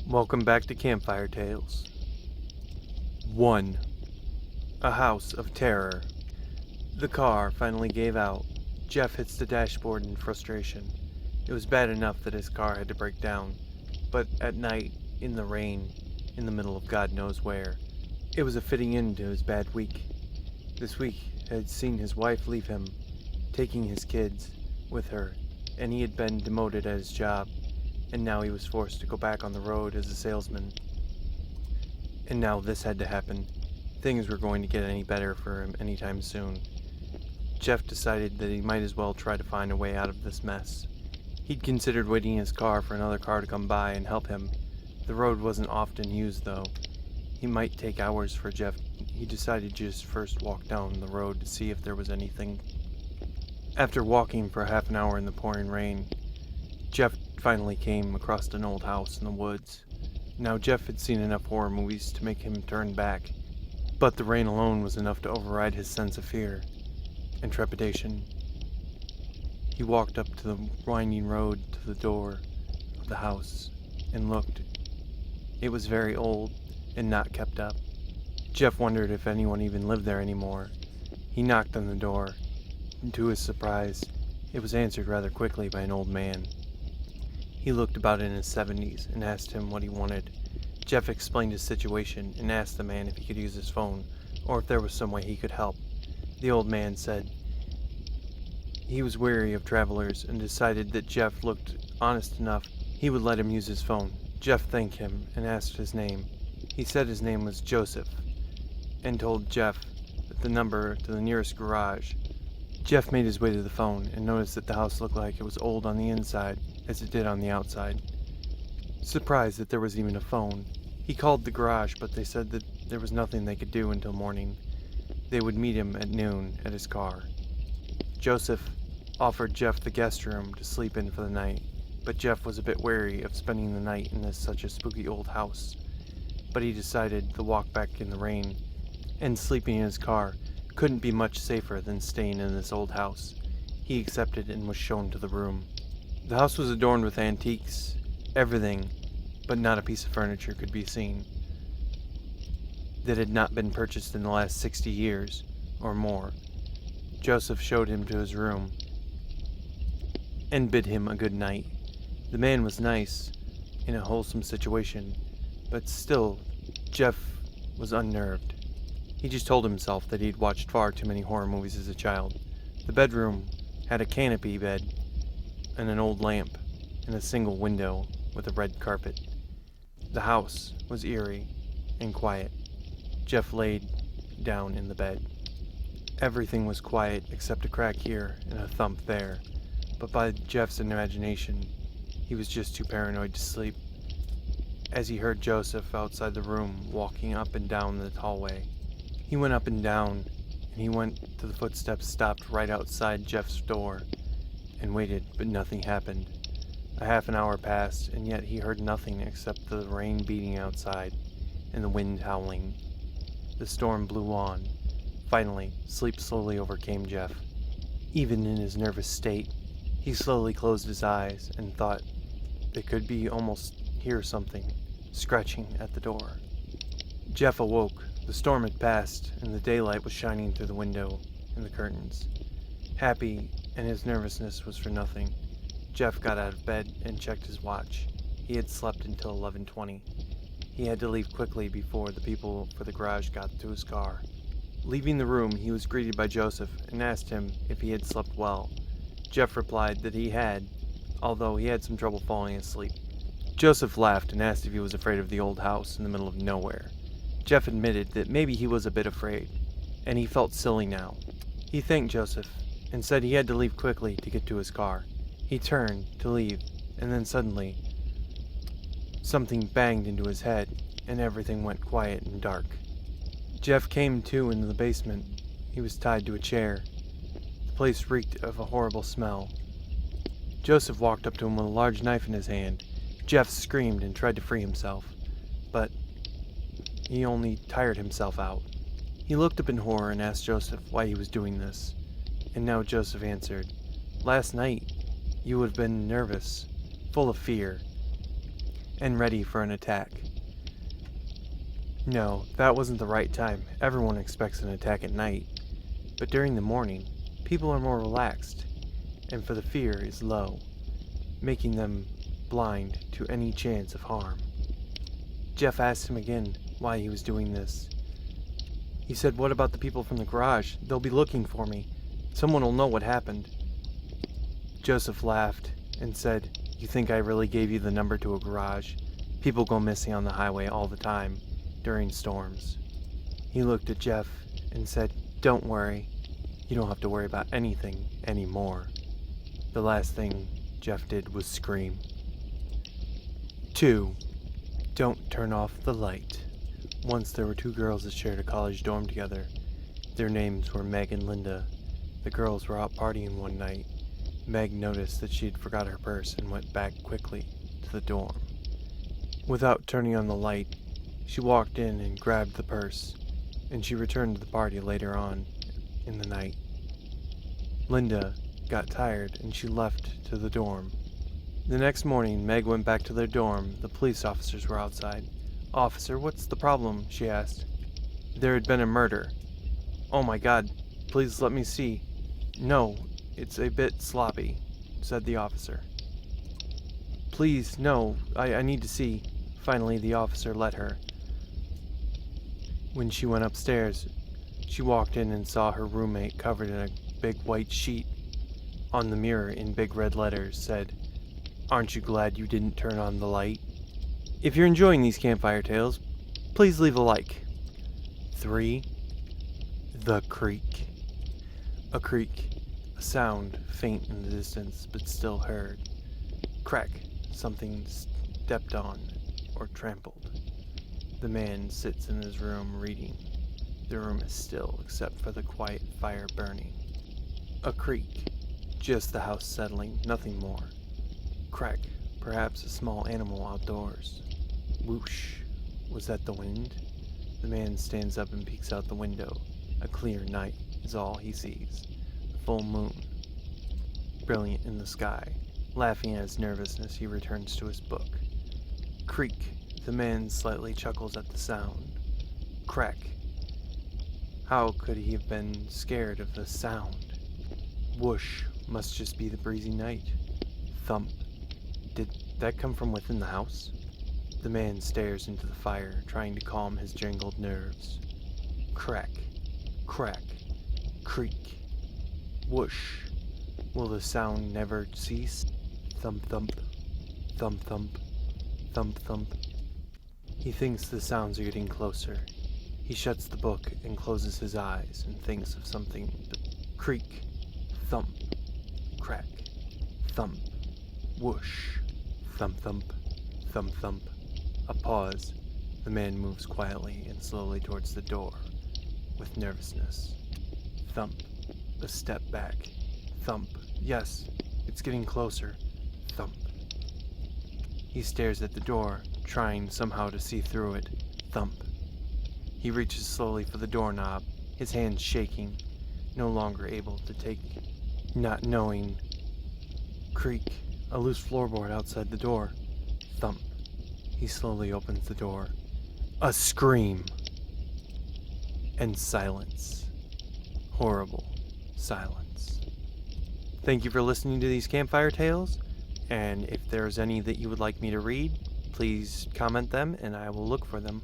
Welcome back to Campfire Tales. 1. A House of Terror. The car finally gave out. Jeff hits the dashboard in frustration. It was bad enough that his car had to break down, but at night, in the rain, in the middle of God knows where, it was a fitting end to his bad week. This week had seen his wife leave him, taking his kids with her, and he had been demoted at his job. And now he was forced to go back on the road as a salesman. And now this had to happen. Things were going to get any better for him anytime soon. Jeff decided that he might as well try to find a way out of this mess. He'd considered waiting in his car for another car to come by and help him. The road wasn't often used though. It might take hours for Jeff. He decided to just first walk down the road to see if there was anything. After walking for half an hour in the pouring rain, Jeff finally came across an old house in the woods. Now Jeff had seen enough horror movies to make him turn back, but the rain alone was enough to override his sense of fear and trepidation. He walked up to the winding road to the door of the house and looked. It was very old and not kept up. Jeff wondered if anyone even lived there anymore. He knocked on the door, and to his surprise, it was answered rather quickly by an old man. He looked about in his 70s and asked him what he wanted. Jeff explained his situation and asked the man if he could use his phone or if there was some way he could help. The old man said he was weary of travelers and decided that Jeff looked honest enough he would let him use his phone. Jeff thanked him and asked his name. He said his name was Joseph and told Jeff the number to the nearest garage. Jeff made his way to the phone and noticed that the house looked like it was old on the inside as it did on the outside. Surprised that there was even a phone, he called the garage, but they said that there was nothing they could do until morning. They would meet him at noon at his car. Joseph offered Jeff the guest room to sleep in for the night, but Jeff was a bit wary of spending the night in such a spooky old house. But he decided the walk back in the rain and sleeping in his car couldn't be much safer than staying in this old house. He accepted and was shown to the room. The house was adorned with antiques. Everything, but not a piece of furniture could be seen that had not been purchased in the last 60 years or more. Joseph showed him to his room and bid him a good night. The man was nice in a wholesome situation, but still, Jeff was unnerved. He just told himself that he'd watched far too many horror movies as a child. The bedroom had a canopy bed and an old lamp and a single window with a red carpet. The house was eerie and quiet. Jeff laid down in the bed. Everything was quiet except a crack here and a thump there, but by Jeff's imagination, he was just too paranoid to sleep. As he heard Joseph outside the room walking up and down the hallway, he went up and down, and he went to the footsteps stopped right outside Jeff's door, and waited, but nothing happened. A half an hour passed, and yet he heard nothing except the rain beating outside and the wind howling. The storm blew on. Finally, sleep slowly overcame Jeff. Even in his nervous state, he slowly closed his eyes and thought they could be almost hear something scratching at the door. Jeff awoke. The storm had passed, and the daylight was shining through the window and the curtains. Happy, and his nervousness was for nothing. Jeff got out of bed and checked his watch. He had slept until 11:20. He had to leave quickly before the people for the garage got to his car. Leaving the room, he was greeted by Joseph and asked him if he had slept well. Jeff replied that he had, although he had some trouble falling asleep. Joseph laughed and asked if he was afraid of the old house in the middle of nowhere. Jeff admitted that maybe he was a bit afraid, and he felt silly now. He thanked Joseph and said he had to leave quickly to get to his car. He turned to leave, and then suddenly, something banged into his head, and everything went quiet and dark. Jeff came to in the basement. He was tied to a chair. The place reeked of a horrible smell. Joseph walked up to him with a large knife in his hand. Jeff screamed and tried to free himself, but he only tired himself out. He looked up in horror and asked Joseph why he was doing this. And now Joseph answered, "Last night, you would have been nervous, full of fear. and ready for an attack. No, that wasn't the right time. Everyone expects an attack at night. But during the morning, people are more relaxed, and for the fear is low, making them blind to any chance of harm. Jeff asked him again why he was doing this. He said, "What about the people from the garage? They'll be looking for me. Someone will know what happened." Joseph laughed and said, "You think I really gave you the number to a garage? People go missing on the highway all the time during storms." He looked at Jeff and said, "Don't worry. You don't have to worry about anything anymore." The last thing Jeff did was scream. 2. Don't turn off the light. Once there were two girls that shared a college dorm together. Their names were Meg and Linda. The girls were out partying one night. Meg noticed that she had forgot her purse and went back quickly to the dorm. Without turning on the light, she walked in and grabbed the purse, and she returned to the party later on in the night. Linda got tired and she left to the dorm. The next morning, Meg went back to their dorm. The police officers were outside. "Officer, what's the problem?" she asked. There had been a murder. "Oh my God, please let me see." "No, it's a bit sloppy," said the officer. "Please, no, I need to see." Finally, the officer let her. When she went upstairs, she walked in and saw her roommate covered in a big white sheet. On the mirror, in big red letters, said, "Aren't you glad you didn't turn on the light?" If you're enjoying these campfire tales, please leave a like. 3. The creak. A creak, a sound faint in the distance but still heard. Crack, something stepped on or trampled. The man sits in his room reading. The room is still except for the quiet fire burning. A creak, just the house settling, nothing more. Crack, perhaps a small animal outdoors. Whoosh, was that the wind? The man stands up and peeks out the window. A clear night is all he sees. A full moon, brilliant in the sky. Laughing at his nervousness, he returns to his book. Creak, the man slightly chuckles at the sound. Crack, how could he have been scared of the sound? Whoosh, must just be the breezy night. Thump, did that come from within the house? The man stares into the fire, trying to calm his jangled nerves. Crack, crack, creak, whoosh. Will the sound never cease? Thump, thump, thump, thump, thump, thump. He thinks the sounds are getting closer. He shuts the book and closes his eyes and thinks of something but creak, thump, crack, thump, whoosh, thump, thump, thump, thump. A pause. The man moves quietly and slowly towards the door, with nervousness. Thump. A step back. Thump. Yes, it's getting closer. Thump. He stares at the door, trying somehow to see through it. Thump. He reaches slowly for the doorknob, his hands shaking, no longer able to take, not knowing. Creak. A loose floorboard outside the door. Thump. He slowly opens the door. A scream. And silence. Horrible silence. Thank you for listening to these campfire tales, and if there's any that you would like me to read, please comment them and I will look for them.